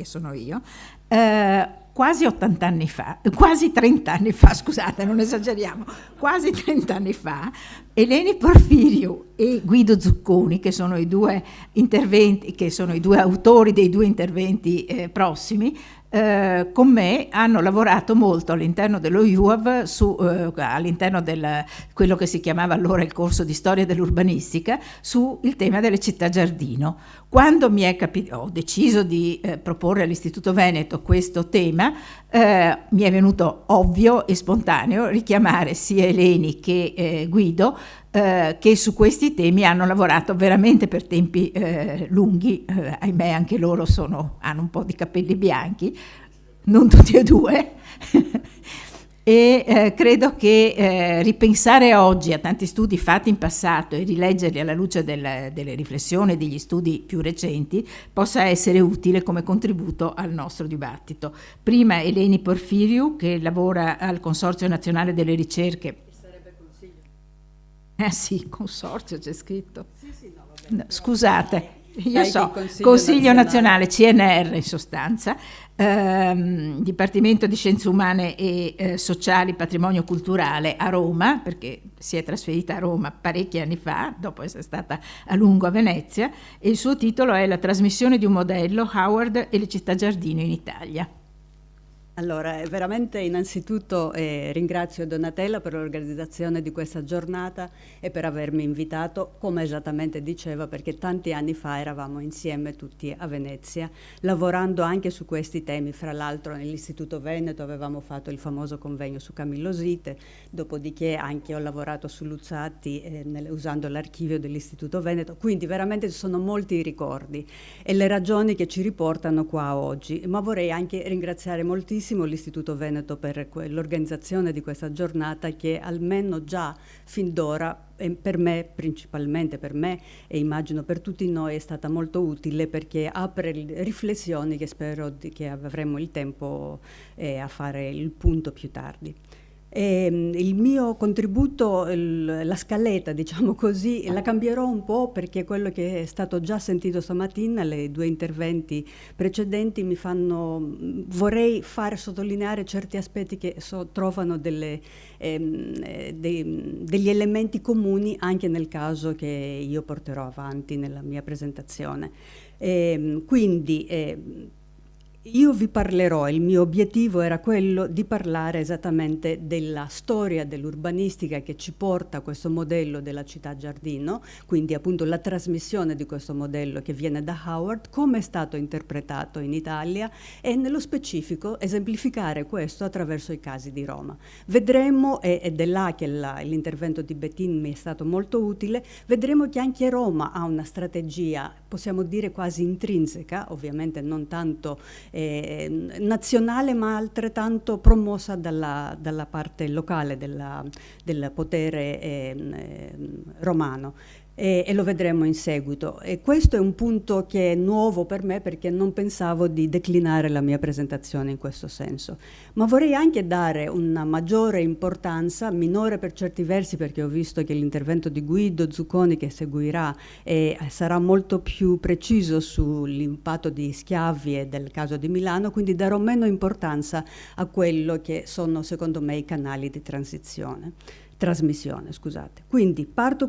che sono io, quasi 80 anni fa, quasi 30 anni fa, scusate, non esageriamo, quasi 30 anni fa, Eleni Porfiriu e Guido Zucconi, che sono i due interventi, che sono i due autori dei due interventi prossimi, con me hanno lavorato molto all'interno dello IUAV all'interno del quello che si chiamava allora il corso di storia dell'urbanistica sul tema delle città giardino. Quando ho deciso di proporre all'Istituto Veneto questo tema, mi è venuto ovvio e spontaneo richiamare sia Eleni che Guido, che su questi temi hanno lavorato veramente per tempi lunghi, ahimè anche loro hanno un po' di capelli bianchi, non tutti e due, e credo che ripensare oggi a tanti studi fatti in passato e rileggerli alla luce delle riflessioni e degli studi più recenti possa essere utile come contributo al nostro dibattito. Prima Eleni Porfiriu, che lavora al Consorzio Nazionale delle Ricerche. Sì, consorzio c'è scritto. Sì, no, vabbè, no, scusate, io so, Consiglio Nazionale, CNR in sostanza, Dipartimento di Scienze Umane e Sociali, Patrimonio Culturale a Roma, perché si è trasferita a Roma parecchi anni fa, dopo essere stata a lungo a Venezia, e il suo titolo è La trasmissione di un modello, Howard e le città giardino in Italia. Allora, veramente innanzitutto ringrazio Donatella per l'organizzazione di questa giornata e per avermi invitato, come esattamente diceva, perché tanti anni fa eravamo insieme tutti a Venezia, lavorando anche su questi temi. Fra l'altro nell'Istituto Veneto avevamo fatto il famoso convegno su Camillo Sitte, dopodiché anche ho lavorato su Luzzatti usando l'archivio dell'Istituto Veneto, quindi veramente ci sono molti ricordi e le ragioni che ci riportano qua oggi. Ma vorrei anche ringraziare moltissimo l'Istituto Veneto per l'organizzazione di questa giornata, che almeno già fin d'ora per me, principalmente per me e immagino per tutti noi, è stata molto utile, perché apre riflessioni che spero che avremo il tempo a fare il punto più tardi. Il mio contributo, la scaletta, diciamo così, la cambierò un po', perché quello che è stato già sentito stamattina, le due interventi precedenti, vorrei far sottolineare certi aspetti che trovano degli elementi comuni anche nel caso che io porterò avanti nella mia presentazione. Quindi io vi parlerò, il mio obiettivo era quello di parlare esattamente della storia dell'urbanistica che ci porta a questo modello della città giardino, quindi appunto la trasmissione di questo modello che viene da Howard, come è stato interpretato in Italia e nello specifico esemplificare questo attraverso i casi di Roma. Vedremo, ed è là che l'intervento di Bettin mi è stato molto utile, vedremo che anche Roma ha una strategia, possiamo dire quasi intrinseca, ovviamente non tanto nazionale, ma altrettanto promossa dalla parte locale del potere romano. E lo vedremo in seguito. E questo è un punto che è nuovo per me, perché non pensavo di declinare la mia presentazione in questo senso. Ma vorrei anche dare una maggiore importanza, minore per certi versi, perché ho visto che l'intervento di Guido Zucconi che seguirà sarà molto più preciso sull'impatto di Schiavi e del caso di Milano, quindi darò meno importanza a quello che sono secondo me i canali di trasmissione, scusate. Quindi parto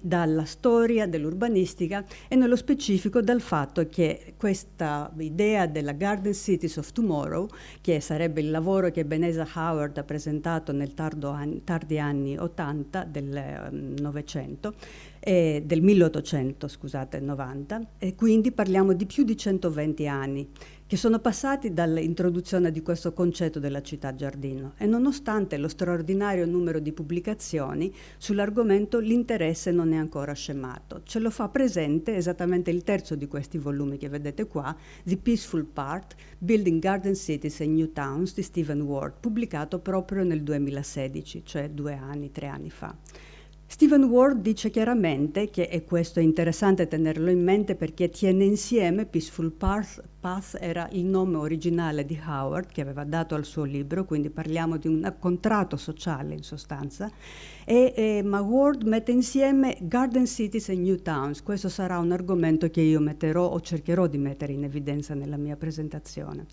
dalla storia dell'urbanistica e nello specifico dal fatto che questa idea della Garden Cities of Tomorrow, che sarebbe il lavoro che Ebenezer Howard ha presentato nel tardi anni 80 del Novecento, del 1800, scusate, 90, e quindi parliamo di più di 120 anni che sono passati dall'introduzione di questo concetto della città giardino, e nonostante lo straordinario numero di pubblicazioni sull'argomento, l'interesse non è ancora scemato. Ce lo fa presente esattamente il terzo di questi volumi che vedete qua, The Peaceful Part, Building Garden Cities and New Towns di Stephen Ward, pubblicato proprio nel 2016, cioè 3 anni fa. Stephen Ward dice chiaramente che, e questo è interessante tenerlo in mente perché tiene insieme Peaceful Path era il nome originale di Howard che aveva dato al suo libro, quindi parliamo di un contratto sociale in sostanza, ma Ward mette insieme Garden Cities e New Towns. Questo sarà un argomento che io metterò o cercherò di mettere in evidenza nella mia presentazione.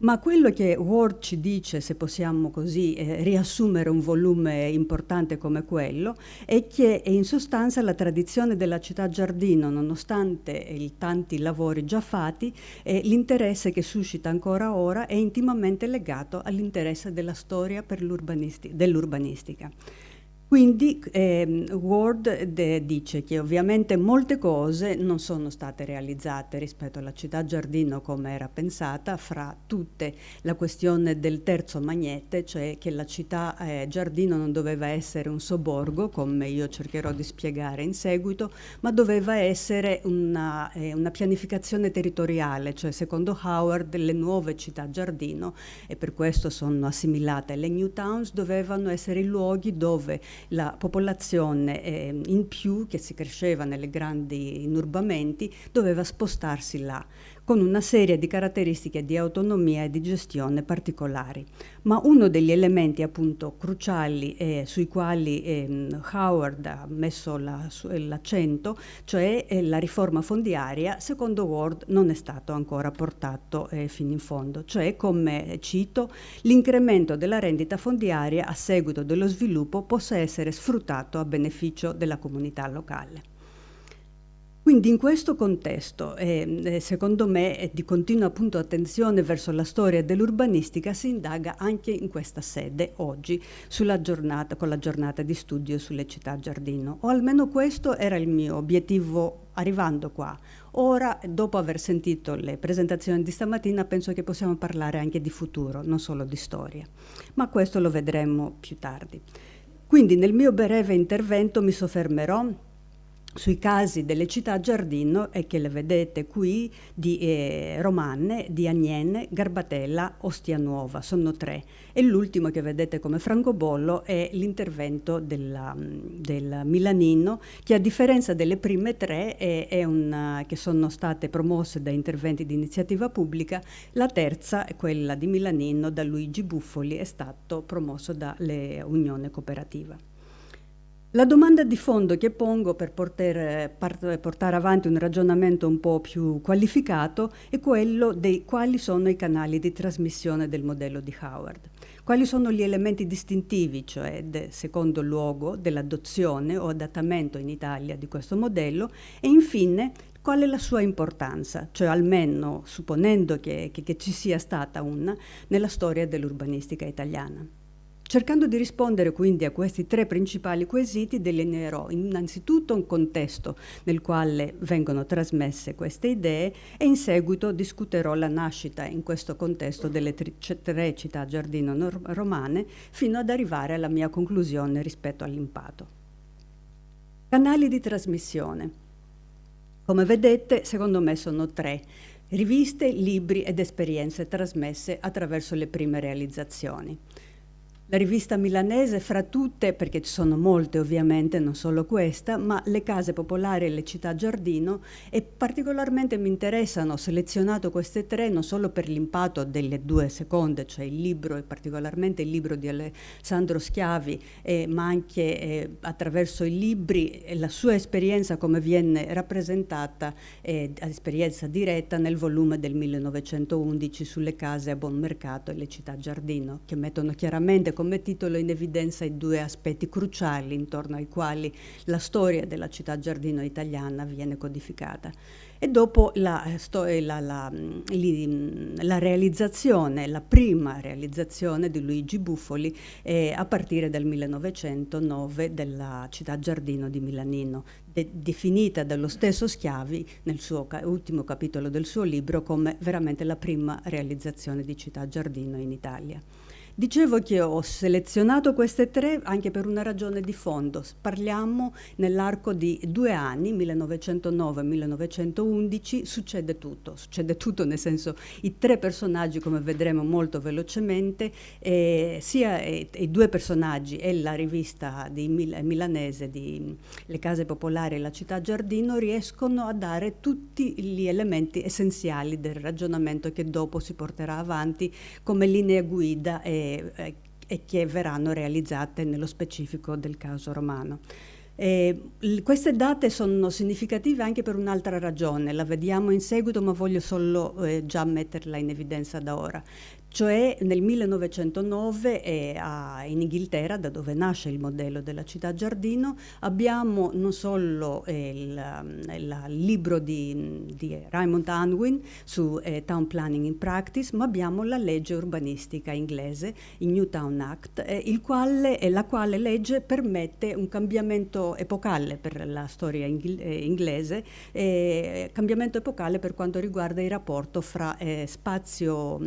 Ma quello che Ward ci dice, se possiamo così riassumere un volume importante come quello, è che in sostanza la tradizione della città giardino, nonostante i tanti lavori già fatti, l'interesse che suscita ancora ora è intimamente legato all'interesse della storia dell'urbanistica. Quindi Ward dice che ovviamente molte cose non sono state realizzate rispetto alla città giardino come era pensata, fra tutte la questione del terzo magnete, cioè che la città giardino non doveva essere un sobborgo, come io cercherò di spiegare in seguito, ma doveva essere una pianificazione territoriale, cioè secondo Howard le nuove città giardino, e per questo sono assimilate alle New Towns, dovevano essere i luoghi dove la popolazione in più che si cresceva nelle grandi inurbamenti doveva spostarsi là, con una serie di caratteristiche di autonomia e di gestione particolari. Ma uno degli elementi appunto cruciali sui quali Howard ha messo l'accento, cioè la riforma fondiaria, secondo Ward non è stato ancora portato fino in fondo, cioè come cito, l'incremento della rendita fondiaria a seguito dello sviluppo possa essere sfruttato a beneficio della comunità locale. Quindi in questo contesto, secondo me, di continua appunto attenzione verso la storia dell'urbanistica si indaga anche in questa sede oggi con la giornata di studio sulle città giardino, o almeno questo era il mio obiettivo arrivando qua. Ora, dopo aver sentito le presentazioni di stamattina, penso che possiamo parlare anche di futuro, non solo di storia, ma questo lo vedremo più tardi. Quindi nel mio breve intervento mi soffermerò sui casi delle città giardino e che le vedete qui di Romanne, di Agnene, Garbatella, Ostia Nuova, sono 3. E l'ultimo che vedete come francobollo è l'intervento del Milanino, che a differenza delle prime 3 che sono state promosse da interventi di iniziativa pubblica, la terza, quella di Milanino, da Luigi Buffoli, è stato promosso dalle Unione Cooperativa. La domanda di fondo che pongo per portare avanti un ragionamento un po' più qualificato è quello dei quali sono i canali di trasmissione del modello di Howard. Quali sono gli elementi distintivi, cioè secondo luogo, dell'adozione o adattamento in Italia di questo modello e infine qual è la sua importanza, cioè almeno supponendo che ci sia stata una nella storia dell'urbanistica italiana. Cercando di rispondere quindi a questi 3 principali quesiti, delineerò innanzitutto un contesto nel quale vengono trasmesse queste idee e in seguito discuterò la nascita in questo contesto delle 3 città giardino romane fino ad arrivare alla mia conclusione rispetto all'impatto. Canali di trasmissione. Come vedete, secondo me sono 3. Riviste, libri ed esperienze trasmesse attraverso le prime realizzazioni. La rivista milanese fra tutte, perché ci sono molte ovviamente, non solo questa, ma le case popolari e le città giardino, e particolarmente mi interessano, ho selezionato queste 3 non solo per l'impatto delle 2 seconde, cioè il libro e particolarmente il libro di Alessandro Schiavi, ma anche attraverso i libri la sua esperienza come viene rappresentata, esperienza diretta nel volume del 1911 sulle case a buon mercato e le città giardino, che mettono chiaramente come titolo in evidenza i 2 aspetti cruciali intorno ai quali la storia della città giardino italiana viene codificata. E dopo la realizzazione, la prima realizzazione di Luigi Buffoli a partire dal 1909 della città giardino di Milanino, definita dallo stesso Schiavi nel suo ultimo capitolo del suo libro come veramente la prima realizzazione di città giardino in Italia. Dicevo che ho selezionato queste tre anche per una ragione di fondo. Parliamo nell'arco di 2 anni, 1909-1911, succede tutto nel senso i tre personaggi, come vedremo molto velocemente, sia i due personaggi e la rivista milanese di Le Case Popolari e la Città Giardino riescono a dare tutti gli elementi essenziali del ragionamento che dopo si porterà avanti come linea guida e che verranno realizzate nello specifico del caso romano. Queste date sono significative anche per un'altra ragione, la vediamo in seguito, ma voglio solo già metterla in evidenza da ora. Cioè nel 1909 in Inghilterra, da dove nasce il modello della città giardino, abbiamo non solo il libro di Raymond Unwin su Town Planning in Practice, ma abbiamo la legge urbanistica inglese, il New Town Act, la quale legge permette un cambiamento epocale per la storia inglese, cambiamento epocale per quanto riguarda il rapporto fra spazio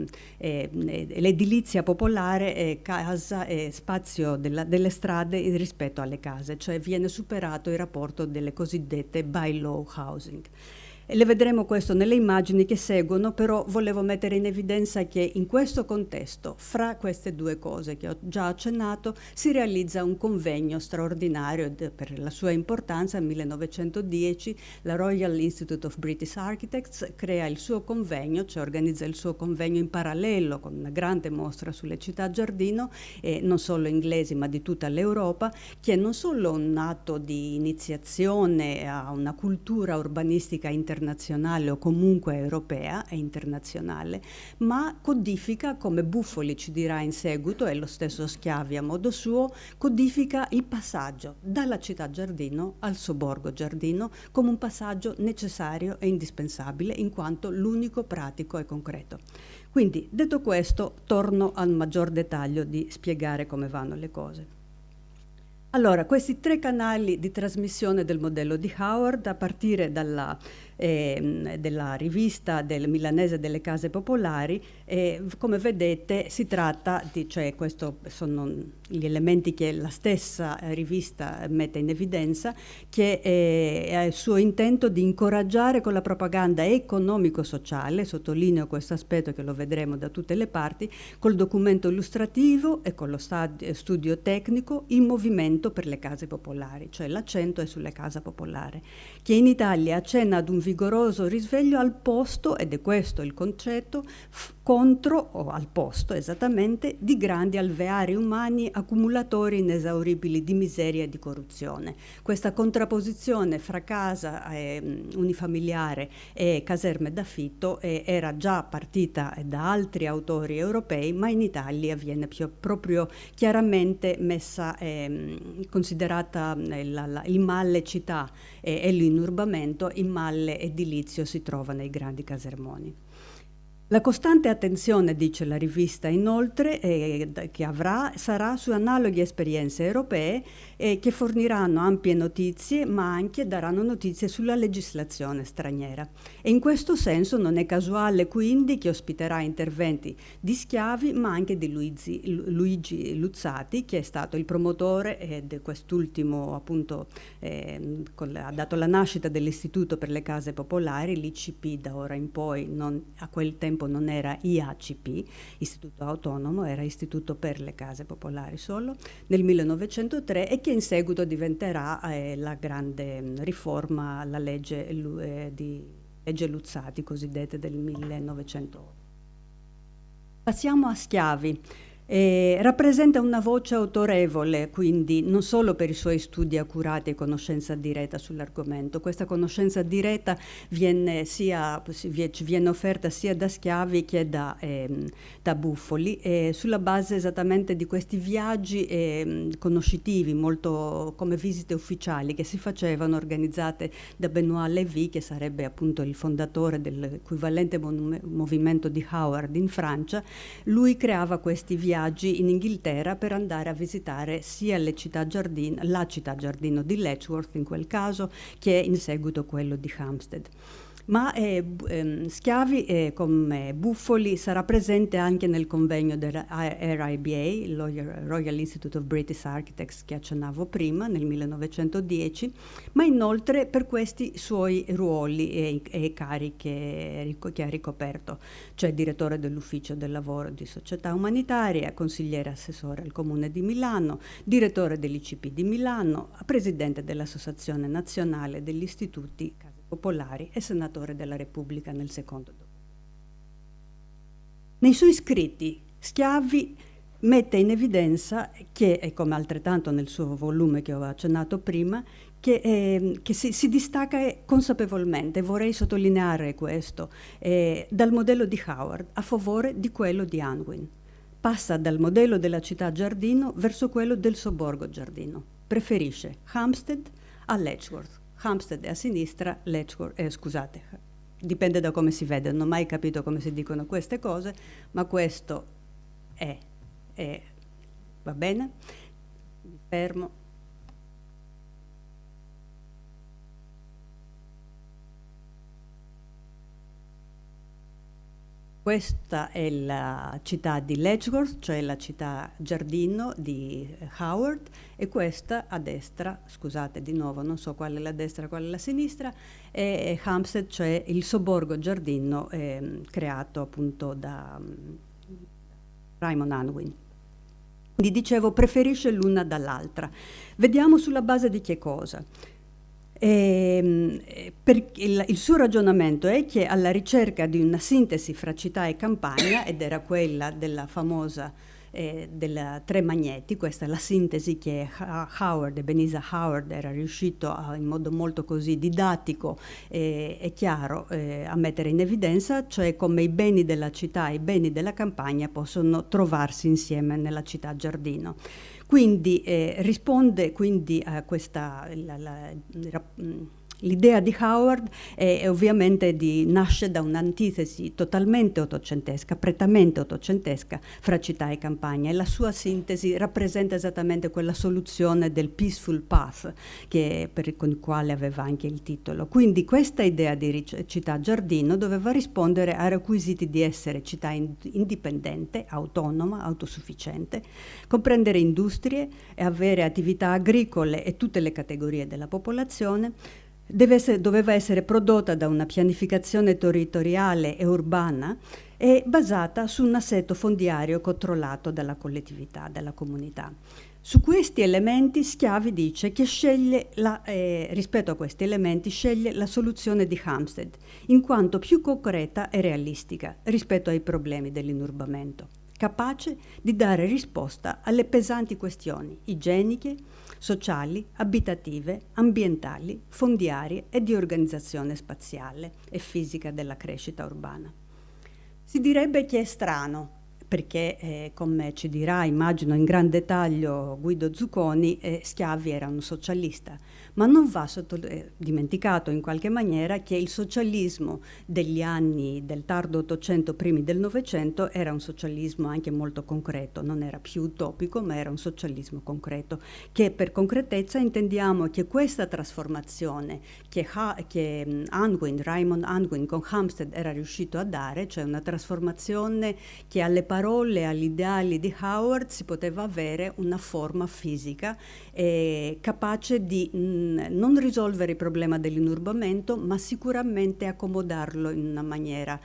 l'edilizia popolare, casa e spazio delle strade rispetto alle case, cioè viene superato il rapporto delle cosiddette by-law housing. E le vedremo questo nelle immagini che seguono, però volevo mettere in evidenza che in questo contesto, fra queste due cose che ho già accennato, si realizza un convegno straordinario per la sua importanza. Nel 1910 la Royal Institute of British Architects crea il suo convegno, cioè organizza il suo convegno in parallelo con una grande mostra sulle città giardino, non solo inglesi ma di tutta l'Europa, che è non solo un atto di iniziazione a una cultura urbanistica internazionale o comunque europea e internazionale, ma codifica, come Buffoli ci dirà in seguito, e lo stesso Schiavi a modo suo, codifica il passaggio dalla città giardino al sobborgo giardino come un passaggio necessario e indispensabile in quanto l'unico pratico e concreto. Quindi, detto questo, torno al maggior dettaglio di spiegare come vanno le cose. Allora, questi tre canali di trasmissione del modello di Howard, a partire della rivista del milanese delle case popolari, come vedete si tratta di, cioè questi sono gli elementi che la stessa rivista mette in evidenza, che ha il suo intento di incoraggiare con la propaganda economico-sociale, sottolineo questo aspetto che lo vedremo da tutte le parti, col documento illustrativo e con lo studio tecnico, il movimento per le case popolari, cioè l'accento è sulle case popolari, che in Italia accenna ad un vigoroso risveglio al posto, ed è questo il concetto, contro o al posto esattamente di grandi alveari umani accumulatori inesauribili di miseria e di corruzione. Questa contrapposizione fra casa unifamiliare e caserme d'affitto era già partita da altri autori europei, ma in Italia viene proprio chiaramente messa considerata il male città e l'inurbamento, il male edilizio si trova nei grandi casermoni. La costante attenzione, dice la rivista inoltre, che avrà sarà su analoghe esperienze europee che forniranno ampie notizie, ma anche daranno notizie sulla legislazione straniera. E in questo senso non è casuale quindi che ospiterà interventi di Schiavi, ma anche di Luigi Luzzati, che è stato il promotore di quest'ultimo, appunto, ha dato la nascita dell'Istituto per le Case Popolari, l'ICP da ora in poi, a quel tempo non era IACP, Istituto Autonomo, era Istituto per le Case Popolari solo, nel 1903, e che in seguito diventerà la grande riforma, la legge Luzzati, cosiddette del 1908. Passiamo a Schiavi. Rappresenta una voce autorevole, quindi non solo per i suoi studi accurati e conoscenza diretta sull'argomento. Questa conoscenza diretta ci viene offerta sia da Schiavi che da Buffoli, sulla base esattamente di questi viaggi conoscitivi, molto come visite ufficiali, che si facevano, organizzate da Benoît Lévy, che sarebbe appunto il fondatore dell'equivalente movimento di Howard in Francia. Lui creava questi viaggi in Inghilterra per andare a visitare sia la città giardino di Letchworth in quel caso, che in seguito quello di Hampstead. Ma Schiavi, come Buffoli, sarà presente anche nel convegno del RIBA, il Royal Institute of British Architects, che accennavo prima, nel 1910, ma inoltre per questi suoi ruoli e cariche che ha ricoperto, cioè direttore dell'Ufficio del Lavoro di Società Umanitaria, consigliere assessore al Comune di Milano, direttore dell'ICP di Milano, presidente dell'Associazione Nazionale degli Istituti Popolari e senatore della Repubblica nel secondo dopoguerra. Nei suoi scritti Schiavi mette in evidenza che, e come altrettanto nel suo volume che ho accennato prima, che si distacca consapevolmente, vorrei sottolineare questo, dal modello di Howard a favore di quello di Unwin. Passa dal modello della città giardino verso quello del sobborgo giardino. Preferisce Hampstead a Letchworth. Hampstead è a sinistra, Letchworth, scusate, dipende da come si vede, non ho mai capito come si dicono queste cose, ma questo va bene, mi fermo. Questa è la città di Letchworth, cioè la città giardino di Howard, e questa a destra, scusate di nuovo, non so qual è la destra e qual è la sinistra, è Hampstead, cioè il sobborgo giardino creato appunto da Raymond Unwin. Quindi dicevo, preferisce l'una dall'altra. Vediamo sulla base di che cosa. Il suo ragionamento è che alla ricerca di una sintesi fra città e campagna, ed era quella della famosa della tre magneti, questa è la sintesi che Howard, Ebenezer Howard, era riuscito in modo molto così didattico e chiaro a mettere in evidenza, cioè come i beni della città e i beni della campagna possono trovarsi insieme nella città giardino. Quindi risponde quindi a questa l'idea di Howard è ovviamente nasce da un'antitesi totalmente ottocentesca, prettamente ottocentesca fra città e campagna, e la sua sintesi rappresenta esattamente quella soluzione del peaceful path con il quale aveva anche il titolo. Quindi questa idea di città giardino doveva rispondere ai requisiti di essere città indipendente, autonoma, autosufficiente, comprendere industrie e avere attività agricole e tutte le categorie della popolazione. Doveva essere prodotta da una pianificazione territoriale e urbana e basata su un assetto fondiario controllato dalla collettività, dalla comunità. Su questi elementi Schiavi dice che rispetto a questi elementi sceglie la soluzione di Hampstead, in quanto più concreta e realistica rispetto ai problemi dell'inurbamento, capace di dare risposta alle pesanti questioni igieniche, sociali, abitative, ambientali, fondiarie e di organizzazione spaziale e fisica della crescita urbana. Si direbbe che è strano, perché come ci dirà, immagino in gran dettaglio Guido Zucconi, Schiavi era un socialista, ma non va dimenticato in qualche maniera che il socialismo degli anni del tardo Ottocento, primi del Novecento, era un socialismo anche molto concreto, non era più utopico, ma era un socialismo concreto, che per concretezza intendiamo che questa trasformazione che Raymond Unwin con Hampstead era riuscito a dare, cioè una trasformazione che alle parole e agli ideali di Howard si poteva avere una forma fisica capace di non risolvere il problema dell'inurbamento, ma sicuramente accomodarlo in una maniera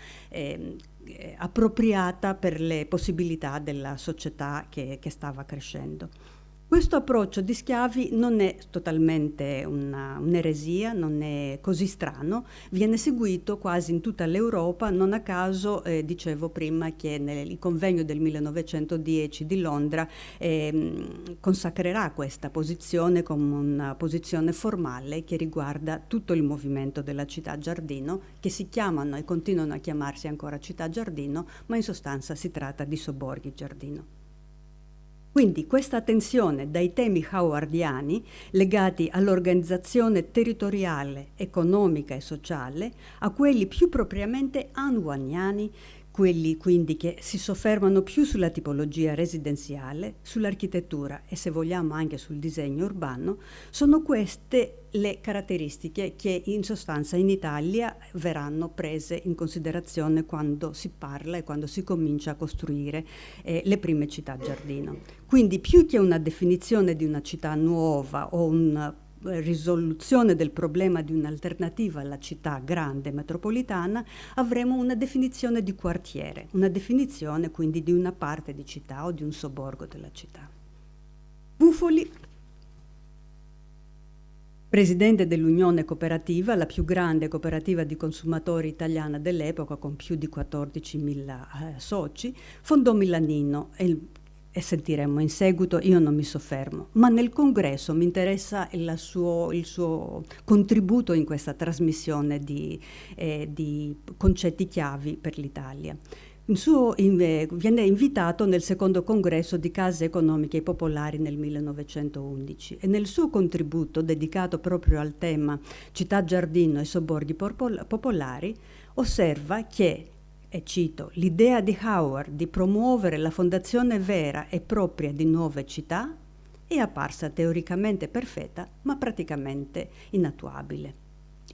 appropriata per le possibilità della società che stava crescendo. Questo approccio di Schiavi non è totalmente un'eresia, non è così strano, viene seguito quasi in tutta l'Europa, non a caso dicevo prima che il convegno del 1910 di Londra consacrerà questa posizione come una posizione formale che riguarda tutto il movimento della città giardino, che si chiamano e continuano a chiamarsi ancora città giardino, ma in sostanza si tratta di sobborghi giardino. Quindi questa attenzione dai temi howardiani legati all'organizzazione territoriale, economica e sociale a quelli più propriamente unwiniani quelli quindi che si soffermano più sulla tipologia residenziale, sull'architettura e se vogliamo anche sul disegno urbano, sono queste le caratteristiche che in sostanza in Italia verranno prese in considerazione quando si parla e quando si comincia a costruire le prime città giardino. Quindi più che una definizione di una città nuova o una risoluzione del problema di un'alternativa alla città grande metropolitana, avremo una definizione di quartiere, una definizione quindi di una parte di città o di un sobborgo della città. Bufoli, presidente dell'Unione Cooperativa, la più grande cooperativa di consumatori italiana dell'epoca con più di 14.000 soci, fondò Milanino e sentiremo in seguito, io non mi soffermo, ma nel congresso mi interessa il suo contributo in questa trasmissione di concetti chiavi per l'Italia. Viene invitato nel secondo congresso di Case Economiche Popolari nel 1911 e nel suo contributo dedicato proprio al tema città giardino e sobborghi popolari osserva che, e cito, l'idea di Howard di promuovere la fondazione vera e propria di nuove città è apparsa teoricamente perfetta ma praticamente inattuabile.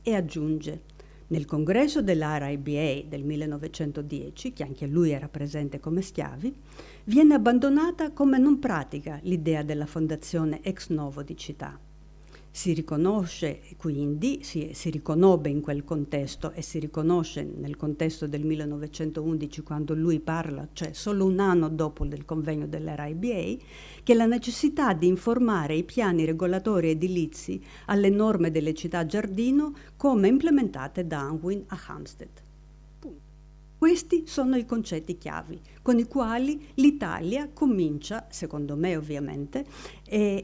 E aggiunge, nel congresso dell'RIBA del 1910, che anche lui era presente come schiavi, viene abbandonata come non pratica l'idea della fondazione ex novo di città. Si riconosce quindi, si riconobbe in quel contesto e si riconosce nel contesto del 1911 quando lui parla, cioè solo un anno dopo il convegno dell'RIBA, che la necessità di informare i piani regolatori edilizi alle norme delle città giardino come implementate da Unwin a Hampstead. Questi sono i concetti chiavi con i quali l'Italia comincia, secondo me ovviamente,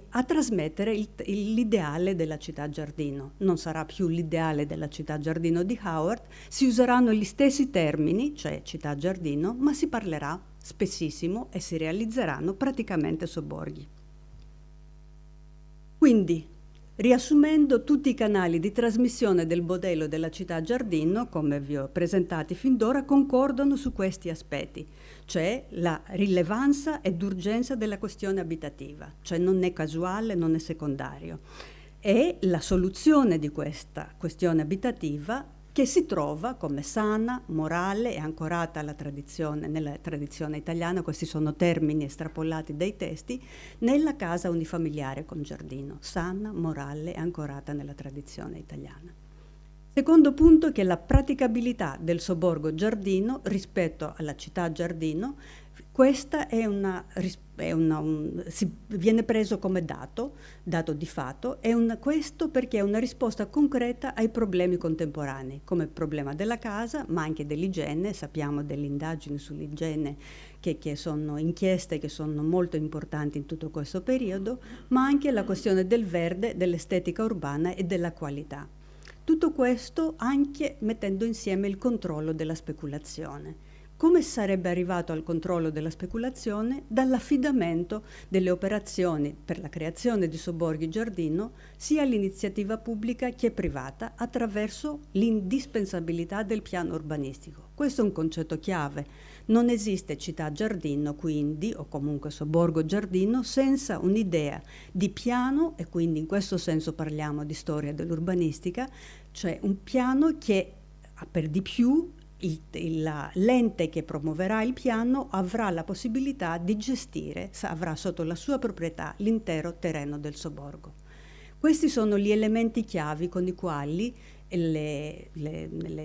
a trasmettere l'ideale della città giardino. Non sarà più l'ideale della città giardino di Howard, si useranno gli stessi termini, cioè città giardino, ma si parlerà spessissimo e si realizzeranno praticamente sobborghi. Quindi, riassumendo, tutti i canali di trasmissione del modello della città giardino, come vi ho presentati fin d'ora, concordano su questi aspetti, cioè la rilevanza ed urgenza della questione abitativa, cioè non è casuale, non è secondario, e la soluzione di questa questione abitativa che si trova come sana, morale e ancorata alla tradizione, nella tradizione italiana, questi sono termini estrapolati dai testi, nella casa unifamiliare con giardino, sana, morale e ancorata nella tradizione italiana. Secondo punto è che la praticabilità del sobborgo giardino rispetto alla città giardino, questa viene preso come dato di fatto, questo perché è una risposta concreta ai problemi contemporanei, come il problema della casa, ma anche dell'igiene. Sappiamo delle indagini sull'igiene che sono inchieste che sono molto importanti in tutto questo periodo, ma anche la questione del verde, dell'estetica urbana e della qualità. Tutto questo anche mettendo insieme il controllo della speculazione. Come sarebbe arrivato al controllo della speculazione? Dall'affidamento delle operazioni per la creazione di sobborghi giardino sia all'iniziativa pubblica che privata attraverso l'indispensabilità del piano urbanistico. Questo è un concetto chiave. Non esiste città giardino, quindi, o comunque sobborgo giardino, senza un'idea di piano, e quindi in questo senso parliamo di storia dell'urbanistica, cioè un piano che per di più l'ente che promuoverà il piano avrà la possibilità di gestire, avrà sotto la sua proprietà l'intero terreno del sobborgo. Questi sono gli elementi chiavi con i quali le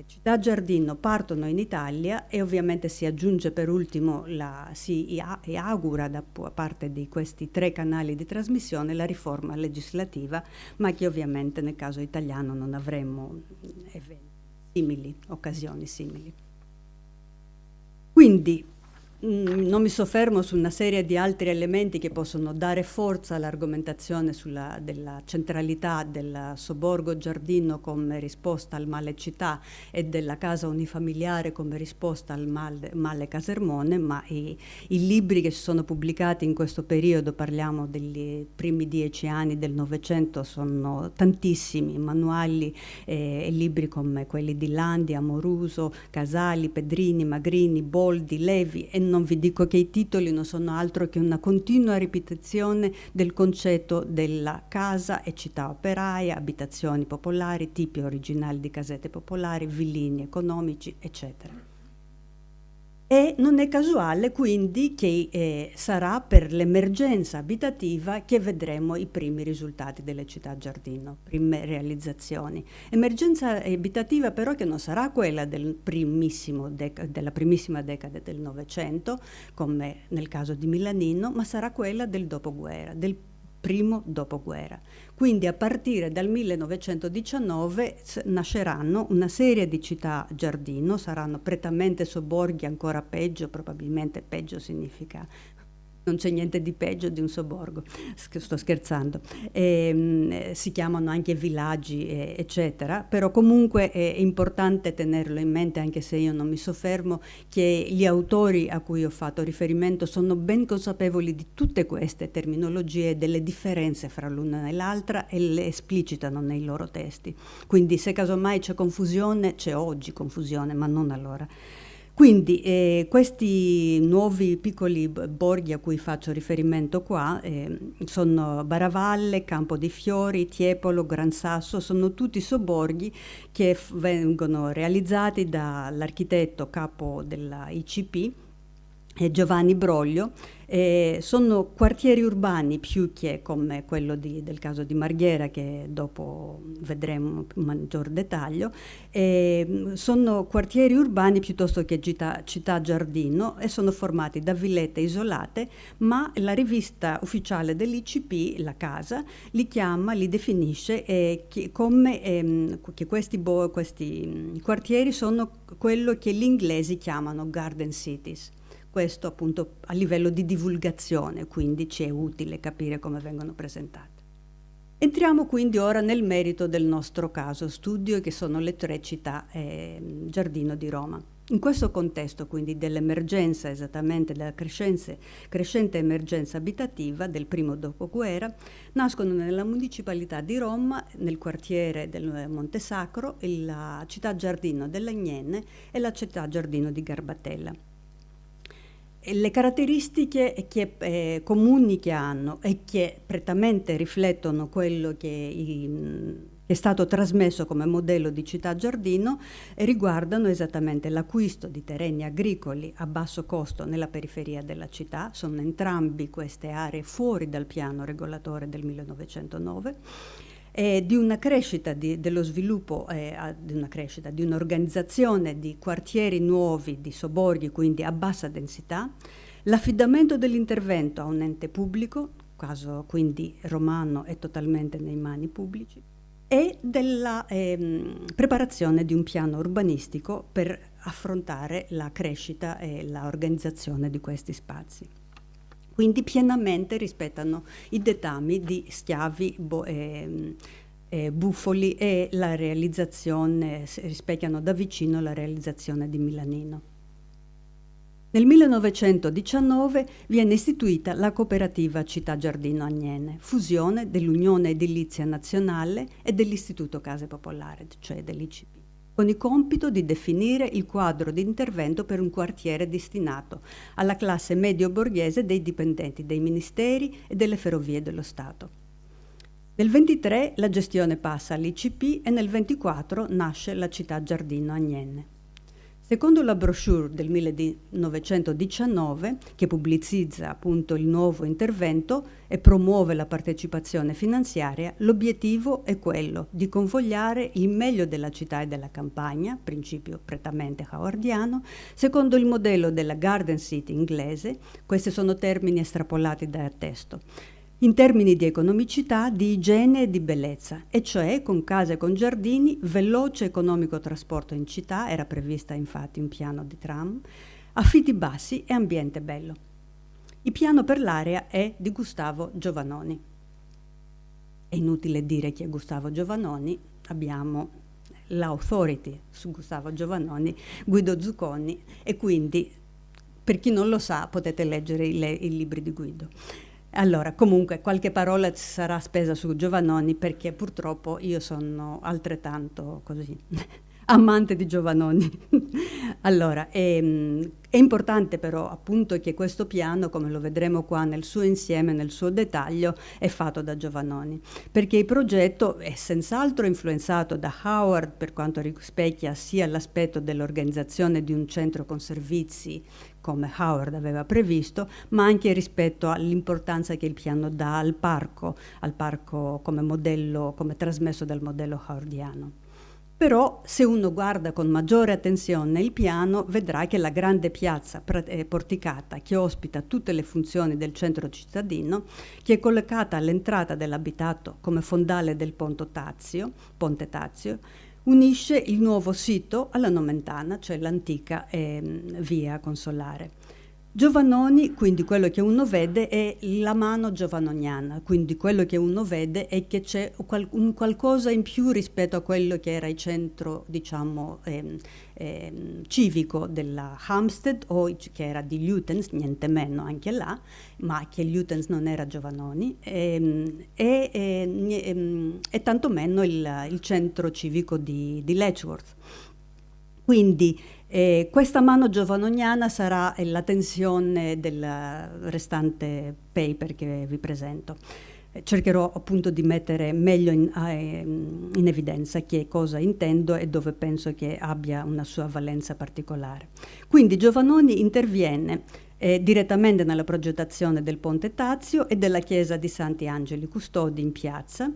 città giardino partono in Italia e ovviamente si aggiunge per ultimo, si augura da parte di questi 3 canali di trasmissione la riforma legislativa, ma che ovviamente nel caso italiano non avremo occasioni simili. Quindi non mi soffermo su una serie di altri elementi che possono dare forza all'argomentazione della centralità del sobborgo giardino come risposta al male città e della casa unifamiliare come risposta al male Casermone, ma i libri che si sono pubblicati in questo periodo, parliamo degli primi 10 anni del Novecento, sono tantissimi, manuali e libri come quelli di Landi, Amoruso, Casali, Pedrini, Magrini, Boldi, Levi, e non vi dico che i titoli non sono altro che una continua ripetizione del concetto della casa e città operaia, abitazioni popolari, tipi originali di casette popolari, villini economici, eccetera. E non è casuale quindi che sarà per l'emergenza abitativa che vedremo i primi risultati delle città giardino, prime realizzazioni. Emergenza abitativa però che non sarà quella della primissima decade del Novecento, come nel caso di Milanino, ma sarà quella del dopoguerra, del primo dopoguerra. Quindi a partire dal 1919 nasceranno una serie di città giardino, saranno prettamente sobborghi, ancora peggio, probabilmente peggio significa non c'è niente di peggio di un sobborgo, sto scherzando, si chiamano anche villaggi eccetera, però comunque è importante tenerlo in mente, anche se io non mi soffermo, che gli autori a cui ho fatto riferimento sono ben consapevoli di tutte queste terminologie e delle differenze fra l'una e l'altra e le esplicitano nei loro testi, quindi se casomai c'è confusione, c'è oggi confusione, ma non allora. Quindi questi nuovi piccoli borghi a cui faccio riferimento qua sono Baravalle, Campo dei Fiori, Tiepolo, Gran Sasso, sono tutti sobborghi che vengono realizzati dall'architetto capo della ICP, Giovanni Broglio. Sono quartieri urbani più che come quello del caso di Marghera, che dopo vedremo in maggior dettaglio, sono quartieri urbani piuttosto che città giardino e sono formati da villette isolate, ma la rivista ufficiale dell'ICP, La Casa, li definisce come che questi quartieri sono quello che gli inglesi chiamano garden cities. Questo appunto a livello di divulgazione, quindi ci è utile capire come vengono presentati. Entriamo quindi ora nel merito del nostro caso studio, che sono le 3 città giardino di Roma. In questo contesto quindi dell'emergenza, esattamente della crescente emergenza abitativa del primo dopoguerra, nascono nella municipalità di Roma, nel quartiere del Monte Sacro, la città giardino dell'Agnene e la città giardino di Garbatella. Le caratteristiche comuni che hanno e che prettamente riflettono quello che è stato trasmesso come modello di città giardino riguardano esattamente l'acquisto di terreni agricoli a basso costo nella periferia della città. Sono entrambi queste aree fuori dal piano regolatore del 1909. Di una crescita dello sviluppo, di un'organizzazione di quartieri nuovi, di sobborghi, quindi a bassa densità, l'affidamento dell'intervento a un ente pubblico, caso quindi romano è totalmente nei mani pubblici, e della preparazione di un piano urbanistico per affrontare la crescita e l'organizzazione di questi spazi. Quindi pienamente rispettano i dettami di schiavi, bufoli e la realizzazione, rispecchiano da vicino la realizzazione di Milanino. Nel 1919 viene istituita la cooperativa Città Giardino Agnene, fusione dell'Unione Edilizia Nazionale e dell'Istituto Case Popolari, cioè dell'ICP, con il compito di definire il quadro di intervento per un quartiere destinato alla classe medio-borghese dei dipendenti dei ministeri e delle ferrovie dello Stato. Nel 23 la gestione passa all'ICP e nel 24 nasce la città Giardino Agnene. Secondo la brochure del 1919, che pubblicizza appunto il nuovo intervento e promuove la partecipazione finanziaria, l'obiettivo è quello di convogliare il meglio della città e della campagna, principio prettamente howardiano, secondo il modello della Garden City inglese. Questi sono termini estrapolati dal testo, in termini di economicità, di igiene e di bellezza, e cioè con case con giardini, veloce economico trasporto in città, era prevista infatti un piano di tram, affitti bassi e ambiente bello. Il piano per l'area è di Gustavo Giovannoni. È inutile dire chi è Gustavo Giovannoni, abbiamo l'authority su Gustavo Giovannoni, Guido Zucconi, e quindi per chi non lo sa potete leggere i libri di Guido. Allora, comunque qualche parola sarà spesa su Giovannoni perché purtroppo io sono altrettanto così amante di Giovannoni. Allora, è importante però appunto che questo piano, come lo vedremo qua nel suo insieme, nel suo dettaglio, è fatto da Giovannoni, perché il progetto è senz'altro influenzato da Howard per quanto rispecchia sia l'aspetto dell'organizzazione di un centro con servizi come Howard aveva previsto, ma anche rispetto all'importanza che il piano dà al parco come modello, come trasmesso dal modello howardiano. Però se uno guarda con maggiore attenzione il piano vedrà che la grande piazza porticata che ospita tutte le funzioni del centro cittadino, che è collocata all'entrata dell'abitato come fondale del Ponte Tazio, unisce il nuovo sito alla Nomentana, cioè l'antica via Consolare. Giovannoni, quindi quello che uno vede è la mano giovannoniana, quindi quello che uno vede è che c'è un qualcosa in più rispetto a quello che era il centro, diciamo, civico della Hampstead, o che era di Lutyens, niente meno anche là, ma che Lutyens non era Giovannoni, e tantomeno il centro civico di Letchworth. Quindi questa mano giovannoniana sarà la tensione del restante paper che vi presento. Cercherò appunto di mettere meglio in evidenza che cosa intendo e dove penso che abbia una sua valenza particolare. Quindi Giovannoni interviene direttamente nella progettazione del Ponte Tazio e della chiesa di Santi Angeli Custodi in piazza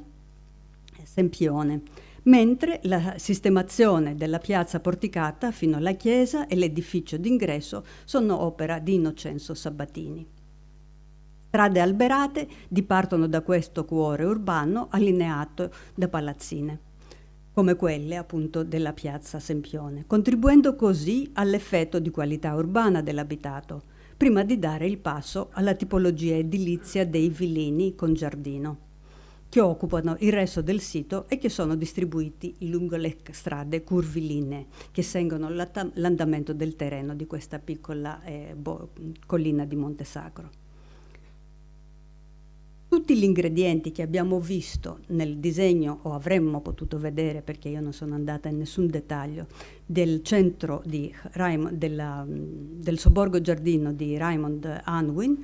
Sempione, mentre la sistemazione della piazza porticata fino alla chiesa e l'edificio d'ingresso sono opera di Innocenzo Sabatini. Strade alberate dipartono da questo cuore urbano allineato da palazzine, come quelle appunto della piazza Sempione, contribuendo così all'effetto di qualità urbana dell'abitato, prima di dare il passo alla tipologia edilizia dei villini con giardino, che occupano il resto del sito e che sono distribuiti lungo le strade curvilinee che seguono l'andamento del terreno di questa piccola collina di Monte Sacro. Tutti gli ingredienti che abbiamo visto nel disegno, o avremmo potuto vedere perché io non sono andata in nessun dettaglio, del centro di del sobborgo giardino di Raymond Unwin,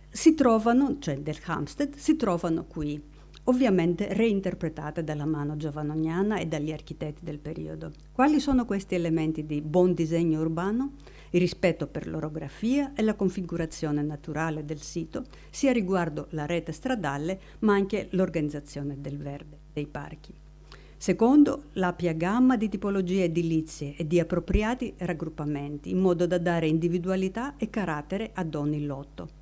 si trovano, cioè del Hampstead, si trovano qui, ovviamente reinterpretate dalla mano giovannoniana e dagli architetti del periodo. Quali sono questi elementi di buon disegno urbano? Il rispetto per l'orografia e la configurazione naturale del sito, sia riguardo la rete stradale, ma anche l'organizzazione del verde, dei parchi. Secondo, l'ampia gamma di tipologie edilizie e di appropriati raggruppamenti, in modo da dare individualità e carattere ad ogni lotto.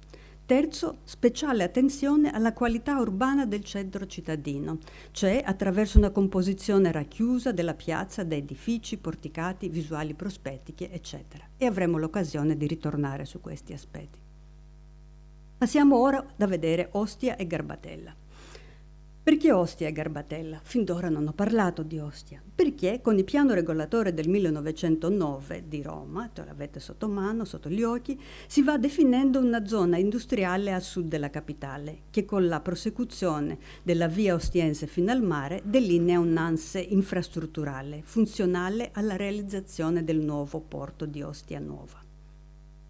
Terzo, speciale attenzione alla qualità urbana del centro cittadino, cioè attraverso una composizione racchiusa della piazza da edifici, porticati, visuali prospettiche, eccetera. E avremo l'occasione di ritornare su questi aspetti. Passiamo ora da vedere Ostia e Garbatella. Perché Ostia e Garbatella? Fin d'ora non ho parlato di Ostia. Perché con il piano regolatore del 1909 di Roma, l'avete sotto mano, sotto gli occhi, si va definendo una zona industriale a sud della capitale, che con la prosecuzione della via ostiense fino al mare delinea un'anse infrastrutturale, funzionale alla realizzazione del nuovo porto di Ostia Nuova.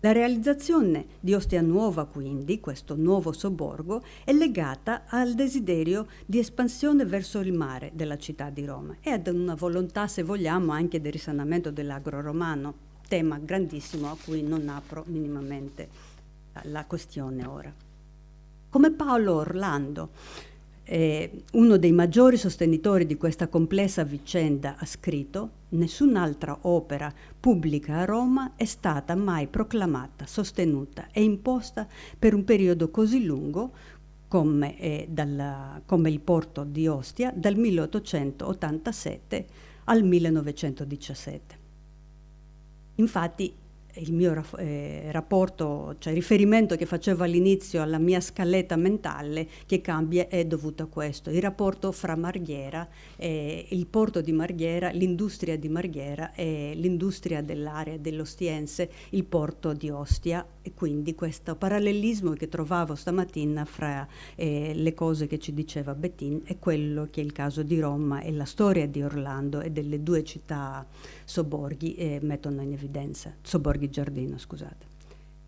La realizzazione di Ostia Nuova, quindi, questo nuovo sobborgo, è legata al desiderio di espansione verso il mare della città di Roma e ad una volontà, se vogliamo, anche del risanamento dell'agro romano, tema grandissimo a cui non apro minimamente la questione ora. Come Paolo Orlando, uno dei maggiori sostenitori di questa complessa vicenda, ha scritto: nessun'altra opera pubblica a Roma è stata mai proclamata, sostenuta e imposta per un periodo così lungo come il porto di Ostia dal 1887 al 1917. Infatti il mio rapporto, cioè riferimento che facevo all'inizio alla mia scaletta mentale, che cambia, è dovuto a questo. Il rapporto fra Marghera, il porto di Marghera, l'industria di Marghera e l'industria dell'area dell'Ostiense, il porto di Ostia, e quindi questo parallelismo che trovavo stamattina fra le cose che ci diceva Bettin e quello che è il caso di Roma e la storia di Orlando e delle due città sobborghi mettono in evidenza, sobborghi Giardino, scusate.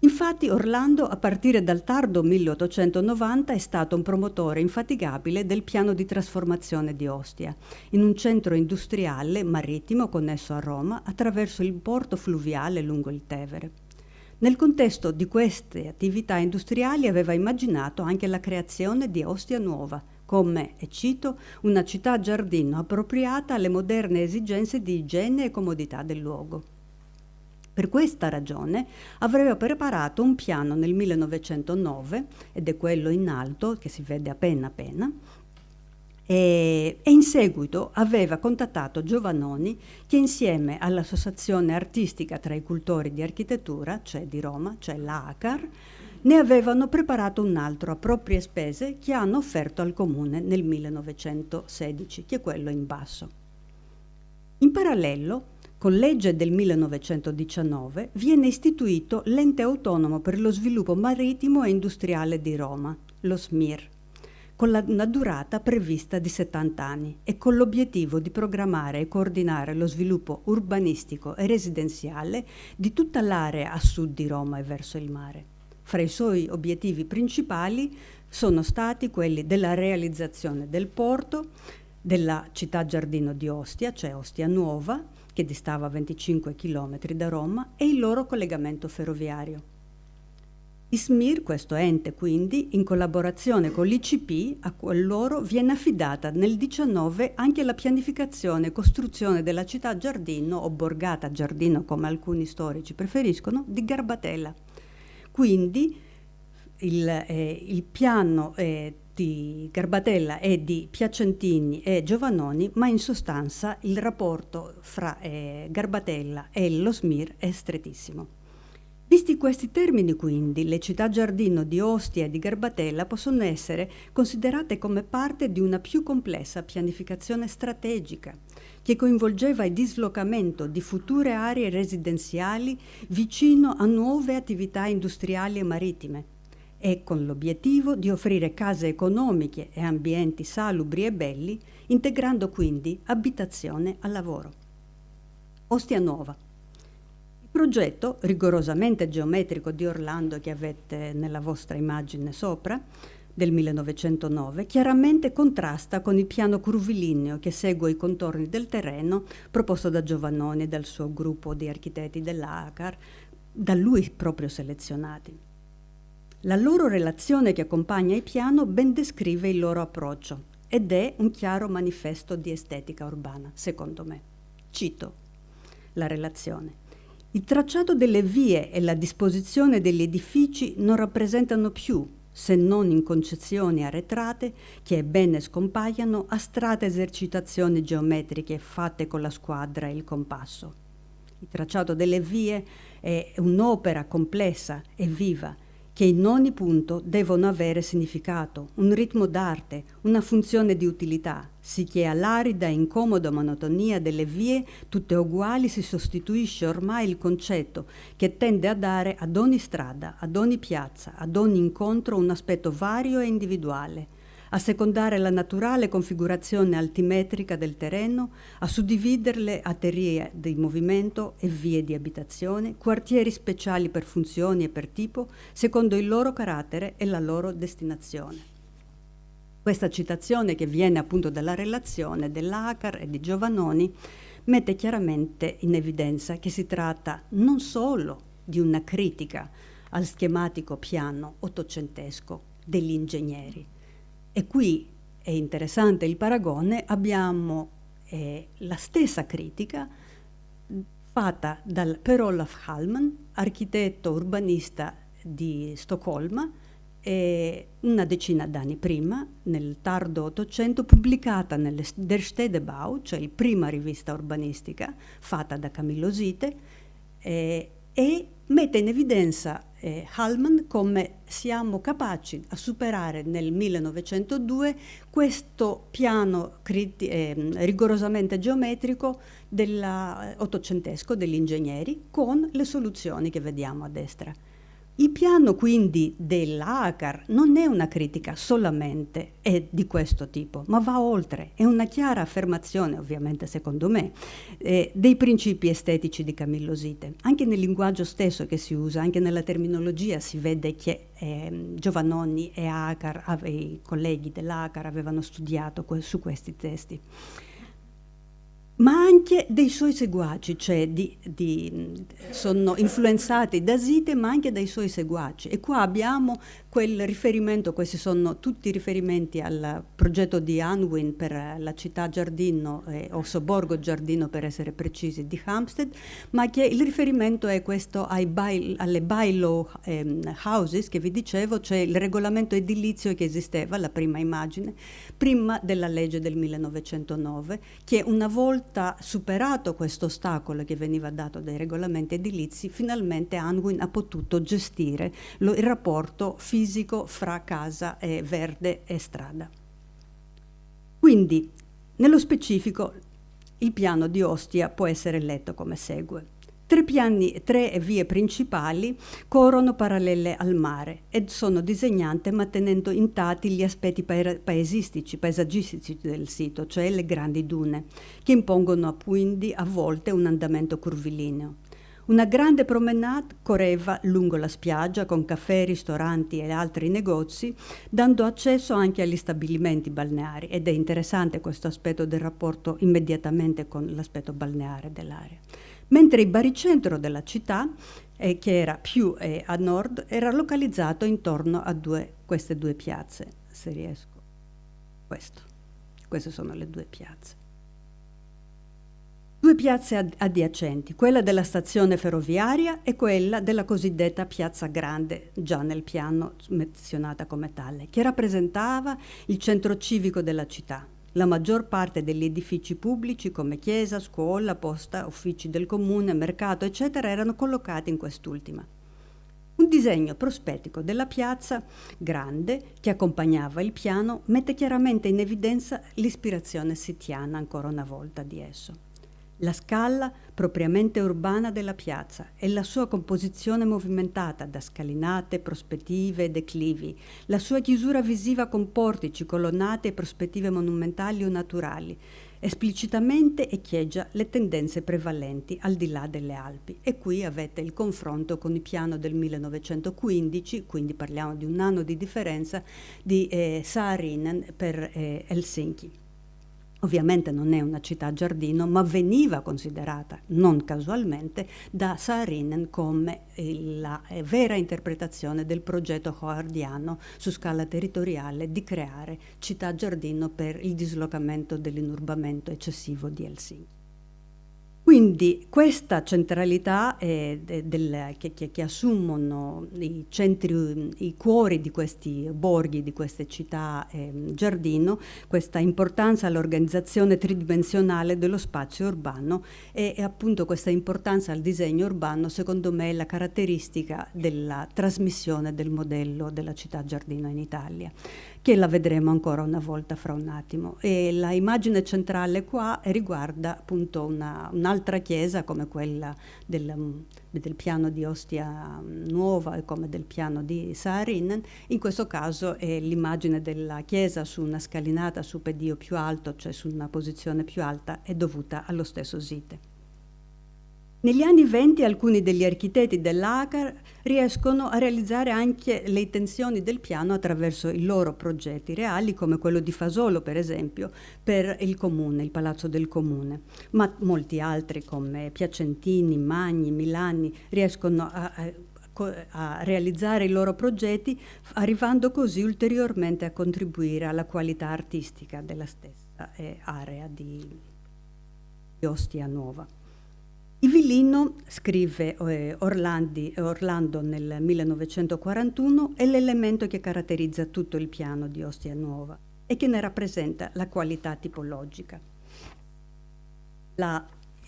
Infatti Orlando, a partire dal tardo 1890, è stato un promotore infaticabile del piano di trasformazione di Ostia, in un centro industriale marittimo connesso a Roma attraverso il porto fluviale lungo il Tevere. Nel contesto di queste attività industriali aveva immaginato anche la creazione di Ostia Nuova, come, e cito, una città giardino appropriata alle moderne esigenze di igiene e comodità del luogo. Per questa ragione aveva preparato un piano nel 1909, ed è quello in alto, che si vede appena, e in seguito aveva contattato Giovannoni, che insieme all'Associazione Artistica tra i Cultori di Architettura, cioè di Roma, cioè l'ACAR, ne avevano preparato un altro a proprie spese che hanno offerto al Comune nel 1916, che è quello in basso. In parallelo, con legge del 1919, viene istituito l'Ente Autonomo per lo Sviluppo Marittimo e Industriale di Roma, lo SMIR, con una durata prevista di 70 anni e con l'obiettivo di programmare e coordinare lo sviluppo urbanistico e residenziale di tutta l'area a sud di Roma e verso il mare. Fra i suoi obiettivi principali sono stati quelli della realizzazione del porto, della città giardino di Ostia, cioè Ostia Nuova, che distava 25 km da Roma, e il loro collegamento ferroviario. ISMIR, questo ente quindi, in collaborazione con l'ICP, a loro viene affidata nel 19 anche la pianificazione e costruzione della città giardino, o borgata giardino come alcuni storici preferiscono, di Garbatella. Quindi il piano di Garbatella e di Piacentini e Giovannoni, ma in sostanza il rapporto fra Garbatella e lo SMIR è strettissimo. Visti questi termini, quindi, le città giardino di Ostia e di Garbatella possono essere considerate come parte di una più complessa pianificazione strategica che coinvolgeva il dislocamento di future aree residenziali vicino a nuove attività industriali e marittime, e con l'obiettivo di offrire case economiche e ambienti salubri e belli, integrando quindi abitazione al lavoro. Ostia Nuova. Il progetto rigorosamente geometrico di Orlando, che avete nella vostra immagine sopra, del 1909, chiaramente contrasta con il piano curvilineo che segue i contorni del terreno proposto da Giovannoni e dal suo gruppo di architetti dell'ACAR, da lui proprio selezionati. La loro relazione che accompagna il piano ben descrive il loro approccio ed è un chiaro manifesto di estetica urbana, secondo me. Cito la relazione. Il tracciato delle vie e la disposizione degli edifici non rappresentano più, se non in concezioni arretrate, che ebbene scompaiano, astratte esercitazioni geometriche fatte con la squadra e il compasso. Il tracciato delle vie è un'opera complessa e viva, che in ogni punto devono avere significato, un ritmo d'arte, una funzione di utilità, sicché all'arida e incomoda monotonia delle vie tutte uguali si sostituisce ormai il concetto che tende a dare ad ogni strada, ad ogni piazza, ad ogni incontro un aspetto vario e individuale, a secondare la naturale configurazione altimetrica del terreno, a suddividerle arterie di movimento e vie di abitazione, quartieri speciali per funzioni e per tipo, secondo il loro carattere e la loro destinazione. Questa citazione, che viene appunto dalla relazione dell'ACAR e di Giovannoni, mette chiaramente in evidenza che si tratta non solo di una critica al schematico piano ottocentesco degli ingegneri. E qui è interessante il paragone, abbiamo la stessa critica fatta per Olof Hallman, architetto urbanista di Stoccolma, una decina d'anni prima, nel tardo Ottocento, pubblicata nel Der Städtebau, cioè la prima rivista urbanistica fatta da Camillo Sitte, e e mette in evidenza Hallman come siamo capaci a superare nel 1902 questo piano rigorosamente geometrico ottocentesco degli ingegneri con le soluzioni che vediamo a destra. Il piano quindi dell'Acar non è una critica solamente di questo tipo, ma va oltre, è una chiara affermazione, ovviamente secondo me, dei principi estetici di Camillo Sitte. Anche nel linguaggio stesso che si usa, anche nella terminologia si vede che Giovannoni e Acar, i colleghi dell'Acar avevano studiato su questi testi. Ma anche dei suoi seguaci, cioè sono influenzati da Sitte, ma anche dai suoi seguaci. E qua abbiamo quel riferimento, questi sono tutti riferimenti al progetto di Unwin per la città giardino, o sobborgo giardino per essere precisi, di Hampstead, ma che il riferimento è questo alle bylaw houses che vi dicevo, cioè il regolamento edilizio che esisteva, la prima immagine, prima della legge del 1909, che una volta superato questo ostacolo che veniva dato dai regolamenti edilizi, finalmente Unwin ha potuto gestire il rapporto fisico fra casa verde e strada. Quindi, nello specifico, il piano di Ostia può essere letto come segue. Tre vie principali corrono parallele al mare e sono disegnate mantenendo intatti gli aspetti paesaggistici del sito, cioè le grandi dune, che impongono quindi a volte un andamento curvilineo. Una grande promenade correva lungo la spiaggia con caffè, ristoranti e altri negozi, dando accesso anche agli stabilimenti balneari, ed è interessante questo aspetto del rapporto immediatamente con l'aspetto balneare dell'area. Mentre il baricentro della città, che era più a nord, era localizzato intorno a queste due piazze, se riesco. Queste sono le due piazze. Due piazze adiacenti, quella della stazione ferroviaria e quella della cosiddetta Piazza Grande, già nel piano menzionata come tale, che rappresentava il centro civico della città. La maggior parte degli edifici pubblici come chiesa, scuola, posta, uffici del comune, mercato, eccetera, erano collocati in quest'ultima. Un disegno prospettico della piazza grande che accompagnava il piano mette chiaramente in evidenza l'ispirazione sittiana ancora una volta di esso. La scala propriamente urbana della piazza e la sua composizione movimentata da scalinate, prospettive e declivi, la sua chiusura visiva con portici, colonnate e prospettive monumentali o naturali, esplicitamente echeggia le tendenze prevalenti al di là delle Alpi. E qui avete il confronto con il piano del 1915, quindi parliamo di un anno di differenza, di Saarinen per Helsinki. Ovviamente non è una città giardino, ma veniva considerata, non casualmente, da Saarinen come la vera interpretazione del progetto howardiano su scala territoriale di creare città giardino per il dislocamento dell'inurbamento eccessivo di Helsinki. Quindi questa centralità che assumono i centri, i cuori di questi borghi, di queste città giardino, questa importanza all'organizzazione tridimensionale dello spazio urbano e appunto questa importanza al disegno urbano, secondo me, è la caratteristica della trasmissione del modello della città giardino in Italia, che la vedremo ancora una volta fra un attimo. E la immagine centrale qua riguarda appunto un'altra chiesa come quella del piano di Ostia Nuova e come del piano di Saarinen. In questo caso è l'immagine della chiesa su una scalinata su pedio più alto, cioè su una posizione più alta, è dovuta allo stesso Sitte. Negli anni 20 alcuni degli architetti dell'Acar riescono a realizzare anche le intenzioni del piano attraverso i loro progetti reali, come quello di Fasolo, per esempio, per il comune, il palazzo del comune. Ma molti altri, come Piacentini, Magni, Milani, riescono a realizzare i loro progetti, arrivando così ulteriormente a contribuire alla qualità artistica della stessa area di Ostia Nuova. Ivillino, scrive Orlando nel 1941, è l'elemento che caratterizza tutto il piano di Ostia Nuova e che ne rappresenta la qualità tipologica.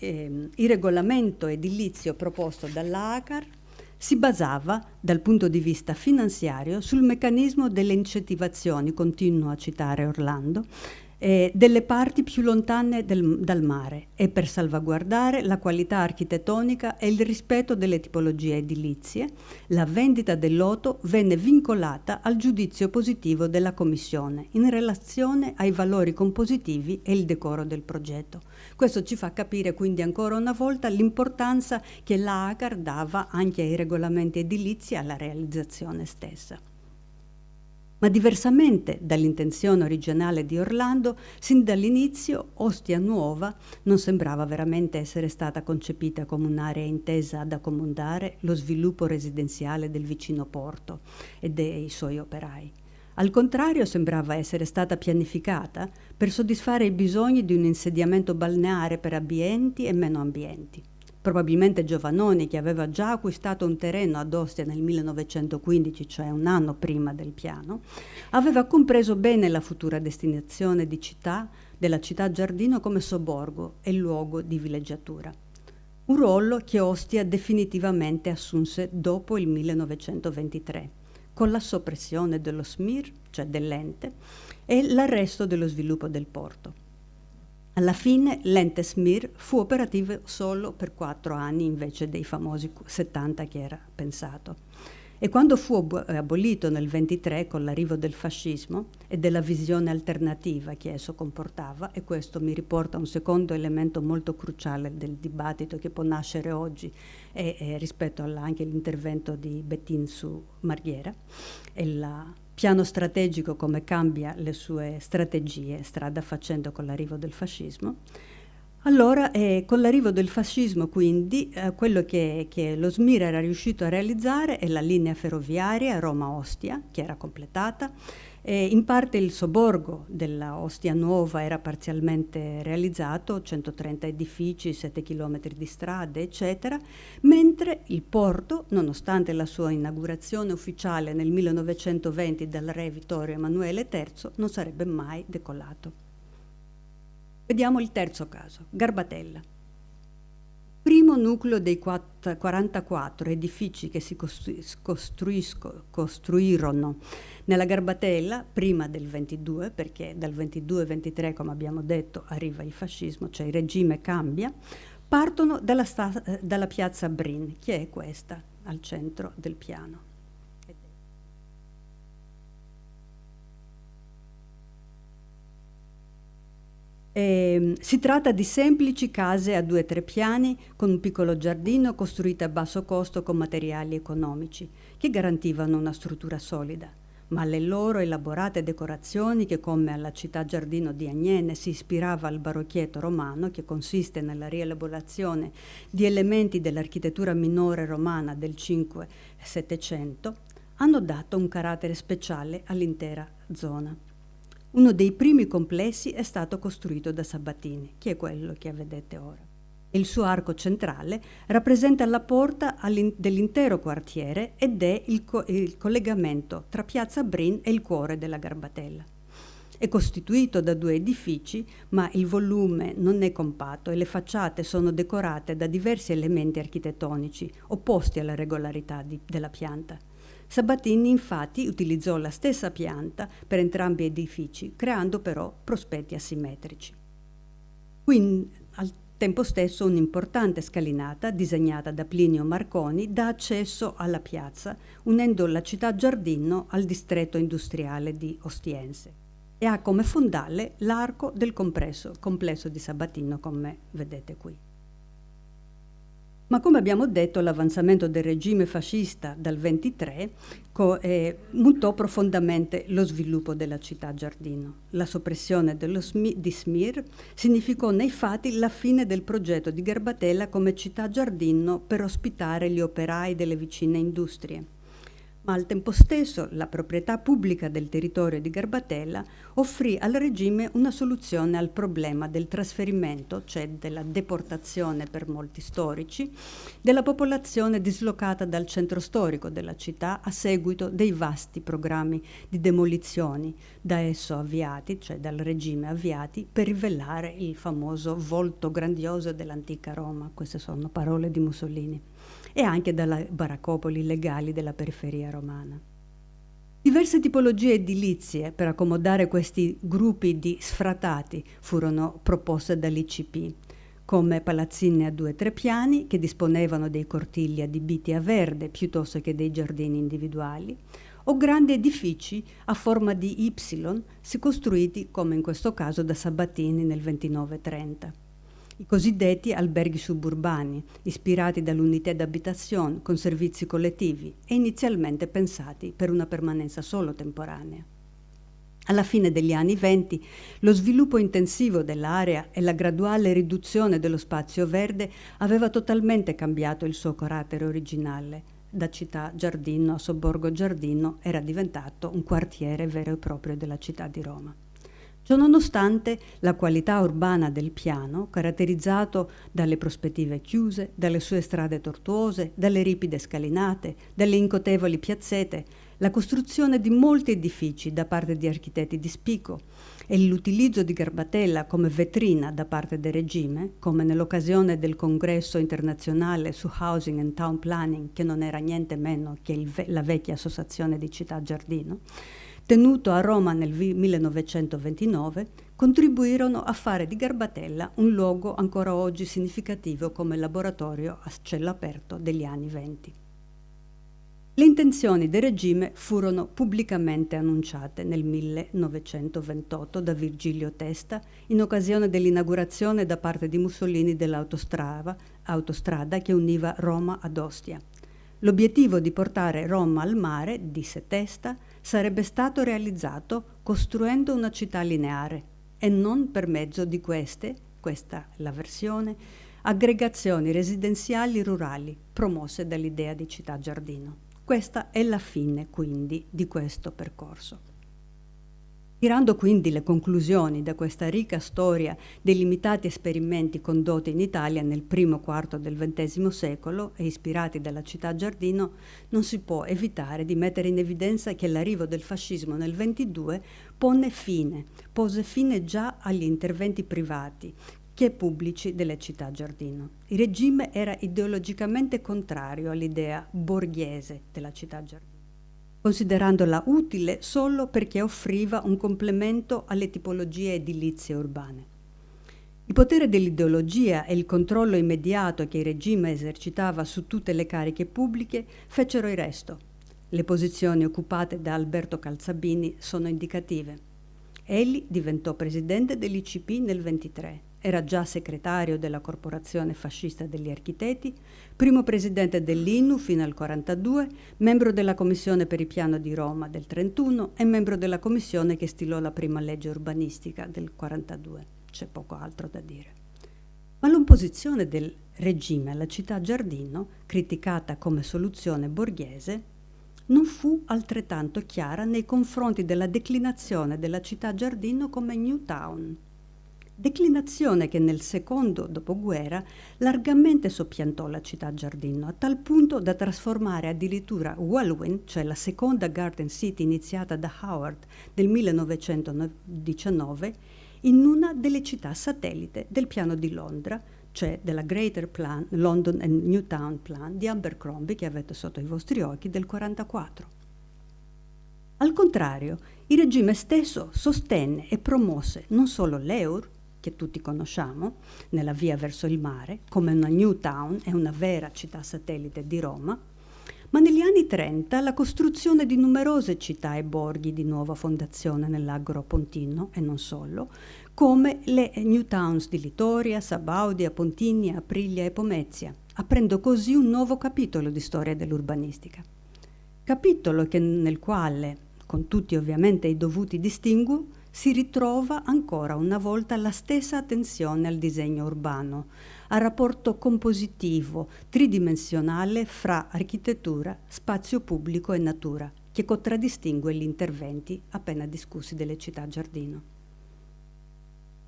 il regolamento edilizio proposto dall'ACAR si basava dal punto di vista finanziario sul meccanismo delle incentivazioni, continuo a citare Orlando, delle parti più lontane dal mare e per salvaguardare la qualità architettonica e il rispetto delle tipologie edilizie, la vendita del loto venne vincolata al giudizio positivo della Commissione in relazione ai valori compositivi e il decoro del progetto. Questo ci fa capire quindi ancora una volta l'importanza che l'ACAR dava anche ai regolamenti edilizi e alla realizzazione stessa. Ma diversamente dall'intenzione originale di Orlando, sin dall'inizio Ostia Nuova non sembrava veramente essere stata concepita come un'area intesa ad accomodare lo sviluppo residenziale del vicino porto e dei suoi operai. Al contrario, sembrava essere stata pianificata per soddisfare i bisogni di un insediamento balneare per ambienti e meno ambienti. Probabilmente Giovannoni, che aveva già acquistato un terreno ad Ostia nel 1915, cioè un anno prima del piano, aveva compreso bene la futura destinazione della città giardino come sobborgo e luogo di villeggiatura. Un ruolo che Ostia definitivamente assunse dopo il 1923, con la soppressione dello SMIR, cioè dell'ente, e l'arresto dello sviluppo del porto. Alla fine l'ente SMIR fu operativo solo per 4 anni invece dei famosi 70 che era pensato. E quando fu abolito nel 23 con l'arrivo del fascismo e della visione alternativa che esso comportava, e questo mi riporta a un secondo elemento molto cruciale del dibattito che può nascere oggi rispetto anche all'intervento di Bettin su Marghera, e il piano strategico come cambia le sue strategie strada facendo con l'arrivo del fascismo. Allora, con l'arrivo del fascismo, quindi, quello che lo SMIR era riuscito a realizzare è la linea ferroviaria Roma-Ostia, che era completata. In parte il sobborgo della Ostia Nuova era parzialmente realizzato, 130 edifici, 7 chilometri di strade, eccetera, mentre il porto, nonostante la sua inaugurazione ufficiale nel 1920 dal re Vittorio Emanuele III, non sarebbe mai decollato. Vediamo il terzo caso, Garbatella. Primo nucleo dei 44 edifici che si costruirono nella Garbatella prima del 22, perché dal 22-23, come abbiamo detto, arriva il fascismo, cioè il regime cambia, partono dalla piazza Brin, che è questa, al centro del piano. Si tratta di semplici case a 2-3 piani con un piccolo giardino costruite a basso costo con materiali economici che garantivano una struttura solida, ma le loro elaborate decorazioni, che come alla città giardino di Agnene si ispirava al barocchietto romano, che consiste nella rielaborazione di elementi dell'architettura minore romana del 5-700, hanno dato un carattere speciale all'intera zona. Uno dei primi complessi è stato costruito da Sabatini, che è quello che vedete ora. Il suo arco centrale rappresenta la porta dell'intero quartiere ed è il collegamento tra Piazza Brin e il cuore della Garbatella. È costituito da 2 edifici, ma il volume non è compatto e le facciate sono decorate da diversi elementi architettonici opposti alla regolarità della pianta. Sabatini infatti utilizzò la stessa pianta per entrambi gli edifici, creando però prospetti asimmetrici. Quindi, al tempo stesso, un'importante scalinata disegnata da Plinio Marconi dà accesso alla piazza, unendo la città giardino al distretto industriale di Ostiense, e ha come fondale l'arco del complesso di Sabatino, come vedete qui. Ma come abbiamo detto, l'avanzamento del regime fascista dal 23 mutò profondamente lo sviluppo della città giardino. La soppressione di SMIR significò nei fatti la fine del progetto di Garbatella come città giardino per ospitare gli operai delle vicine industrie. Ma al tempo stesso la proprietà pubblica del territorio di Garbatella offrì al regime una soluzione al problema del trasferimento, cioè della deportazione per molti storici, della popolazione dislocata dal centro storico della città a seguito dei vasti programmi di demolizioni da esso avviati, cioè dal regime avviati, per rivelare il famoso volto grandioso dell'antica Roma. Queste sono parole di Mussolini. E anche dalle baraccopoli legali della periferia romana. Diverse tipologie edilizie per accomodare questi gruppi di sfratati furono proposte dall'ICP, come palazzine a 2-3 piani che disponevano dei cortili adibiti a verde piuttosto che dei giardini individuali, o grandi edifici a forma di Y, costruiti come in questo caso da Sabatini nel 29-30. I cosiddetti alberghi suburbani, ispirati dall'unità d'abitazione con servizi collettivi e inizialmente pensati per una permanenza solo temporanea. Alla fine degli anni 20, lo sviluppo intensivo dell'area e la graduale riduzione dello spazio verde aveva totalmente cambiato il suo carattere originale. Da città giardino a sobborgo giardino era diventato un quartiere vero e proprio della città di Roma. Ciononostante, la qualità urbana del piano, caratterizzato dalle prospettive chiuse, dalle sue strade tortuose, dalle ripide scalinate, dalle incotevoli piazzette, la costruzione di molti edifici da parte di architetti di spicco e l'utilizzo di Garbatella come vetrina da parte del regime, come nell'occasione del congresso internazionale su Housing and Town Planning, che non era niente meno che la vecchia associazione di Città Giardino, tenuto a Roma nel 1929, contribuirono a fare di Garbatella un luogo ancora oggi significativo come laboratorio a cielo aperto degli anni 20. Le intenzioni del regime furono pubblicamente annunciate nel 1928 da Virgilio Testa in occasione dell'inaugurazione da parte di Mussolini dell'autostrada che univa Roma ad Ostia. L'obiettivo di portare Roma al mare, disse Testa, sarebbe stato realizzato costruendo una città lineare e non per mezzo di questa è la versione, aggregazioni residenziali rurali promosse dall'idea di città giardino. Questa è la fine, quindi, di questo percorso. Tirando quindi le conclusioni da questa ricca storia dei limitati esperimenti condotti in Italia nel primo quarto del XX secolo e ispirati dalla città giardino, non si può evitare di mettere in evidenza che l'arrivo del fascismo nel 22 pose fine già agli interventi privati che pubblici delle città giardino. Il regime era ideologicamente contrario all'idea borghese della città giardino, considerandola utile solo perché offriva un complemento alle tipologie edilizie urbane. Il potere dell'ideologia e il controllo immediato che il regime esercitava su tutte le cariche pubbliche fecero il resto. Le posizioni occupate da Alberto Calzabini sono indicative. Egli diventò presidente dell'ICP nel 23. Era già segretario della Corporazione Fascista degli Architetti, primo presidente dell'INU fino al 42, membro della Commissione per il Piano di Roma del 31 e membro della commissione che stilò la prima legge urbanistica del 42. C'è poco altro da dire. Ma l'opposizione del regime alla città giardino, criticata come soluzione borghese, non fu altrettanto chiara nei confronti della declinazione della città giardino come New Town. Declinazione che nel secondo dopoguerra largamente soppiantò la città giardino, a tal punto da trasformare addirittura Welwyn, cioè la seconda Garden City iniziata da Howard del 1919, in una delle città satellite del piano di Londra, cioè della Greater Plan, London and New Town Plan di Abercrombie, che avete sotto i vostri occhi, del 1944. Al contrario, il regime stesso sostenne e promosse non solo l'EUR, che tutti conosciamo, nella via verso il mare, come una New Town e una vera città satellite di Roma, ma negli anni 30 la costruzione di numerose città e borghi di nuova fondazione nell'Agro Pontino, e non solo, come le New Towns di Litoria, Sabaudia, Pontinia, Aprilia e Pomezia, aprendo così un nuovo capitolo di storia dell'urbanistica. Capitolo nel quale, con tutti ovviamente i dovuti distinguo, si ritrova ancora una volta la stessa attenzione al disegno urbano, al rapporto compositivo tridimensionale fra architettura, spazio pubblico e natura, che contraddistingue gli interventi appena discussi delle città giardino.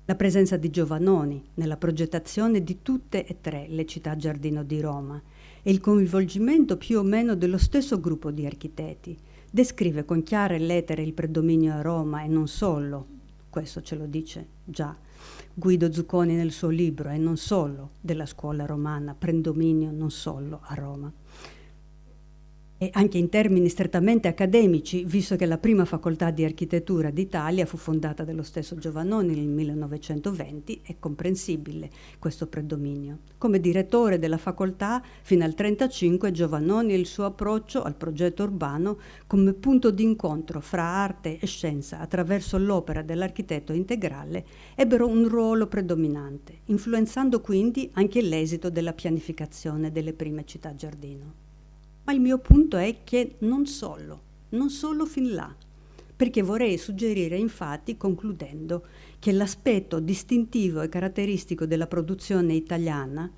La presenza di Giovannoni nella progettazione di tutte e tre le città giardino di Roma e il coinvolgimento più o meno dello stesso gruppo di architetti descrive con chiare lettere il predominio a Roma e non solo, questo ce lo dice già Guido Zucconi nel suo libro, e non solo della scuola romana, predominio non solo a Roma. E anche in termini strettamente accademici, visto che la prima facoltà di architettura d'Italia fu fondata dallo stesso Giovannoni nel 1920, è comprensibile questo predominio. Come direttore della facoltà, fino al 1935, Giovannoni e il suo approccio al progetto urbano come punto d'incontro fra arte e scienza attraverso l'opera dell'architetto integrale ebbero un ruolo predominante, influenzando quindi anche l'esito della pianificazione delle prime città giardino. Ma il mio punto è che non solo fin là, perché vorrei suggerire infatti, concludendo, che l'aspetto distintivo e caratteristico della produzione italiana,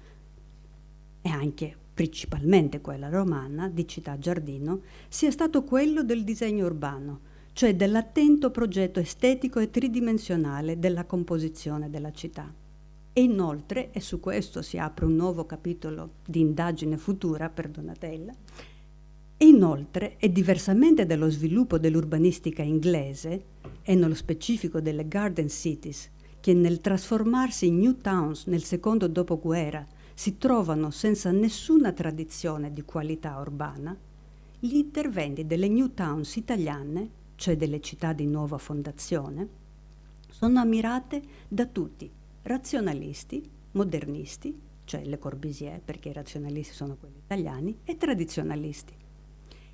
e anche principalmente quella romana, di città giardino, sia stato quello del disegno urbano, cioè dell'attento progetto estetico e tridimensionale della composizione della città. E inoltre, e su questo si apre un nuovo capitolo di indagine futura per Donatella, e inoltre, e diversamente dallo sviluppo dell'urbanistica inglese, e nello specifico delle garden cities, che nel trasformarsi in new towns nel secondo dopoguerra si trovano senza nessuna tradizione di qualità urbana, gli interventi delle new towns italiane, cioè delle città di nuova fondazione, sono ammirate da tutti, razionalisti, modernisti, cioè Le Corbusier, perché i razionalisti sono quelli italiani, e tradizionalisti.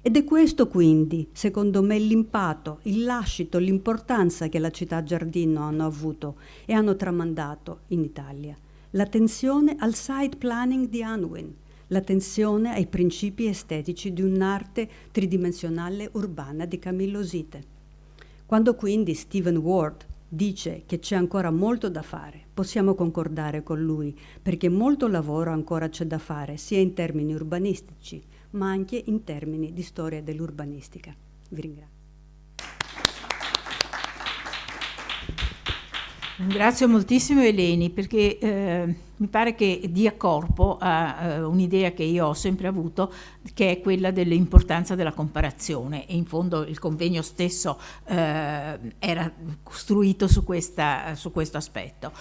Ed è questo quindi, secondo me, l'impatto, il lascito, l'importanza che la città giardino hanno avuto e hanno tramandato in Italia. L'attenzione al site planning di Unwin, l'attenzione ai principi estetici di un'arte tridimensionale urbana di Camillo Sitte. Quando quindi Stephen Ward dice che c'è ancora molto da fare, possiamo concordare con lui, perché molto lavoro ancora c'è da fare, sia in termini urbanistici, ma anche in termini di storia dell'urbanistica. Vi ringrazio. Ringrazio moltissimo Eleni, perché mi pare che dia corpo a un'idea che io ho sempre avuto, che è quella dell'importanza della comparazione, e in fondo il convegno stesso era costruito su questo aspetto.